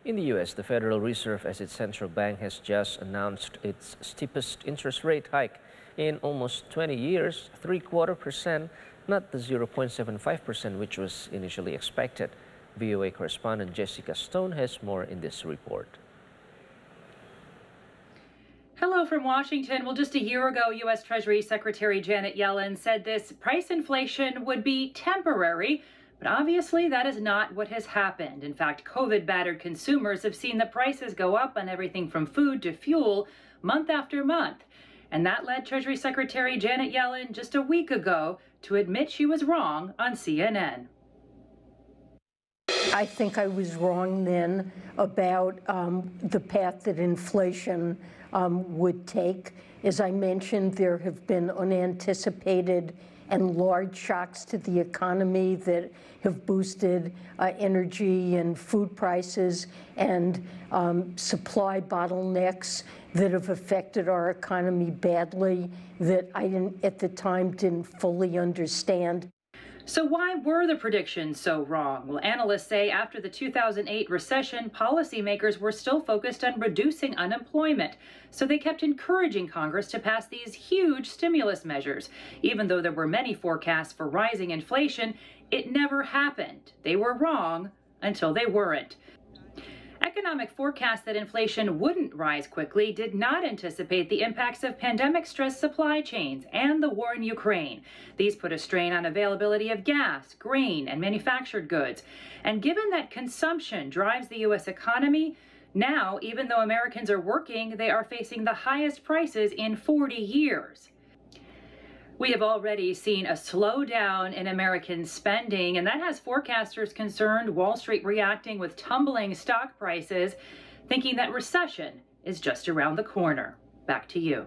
In the U.S., the Federal Reserve, as its central bank, has just announced its steepest interest rate hike in almost 20 years, 0.75%, not the 0.75% which was initially expected. VOA correspondent Jessica Stone has more in this report. Hello from Washington. Well, just a year ago, U.S. Treasury Secretary Janet Yellen said this price inflation would be temporary. But obviously, that is not what has happened. In fact, COVID-battered consumers have seen the prices go up on everything from food to fuel month after month. And that led Treasury Secretary Janet Yellen just a week ago to admit she was wrong on CNN. I think I was wrong then about the path that inflation would take. As I mentioned, there have been unanticipated and large shocks to the economy that have boosted energy and food prices and supply bottlenecks that have affected our economy badly that I at the time didn't fully understand. So why were the predictions so wrong? Well, analysts say after the 2008 recession, policymakers were still focused on reducing unemployment. So they kept encouraging Congress to pass these huge stimulus measures. Even though there were many forecasts for rising inflation, it never happened. They were wrong until they weren't. Economic forecasts that inflation wouldn't rise quickly did not anticipate the impacts of pandemic-stressed supply chains and the war in Ukraine. These put a strain on availability of gas, grain, and manufactured goods. And given that consumption drives the U.S. economy, now, even though Americans are working, they are facing the highest prices in 40 years. We have already seen a slowdown in American spending, and that has forecasters concerned, Wall Street reacting with tumbling stock prices, thinking that recession is just around the corner. Back to you.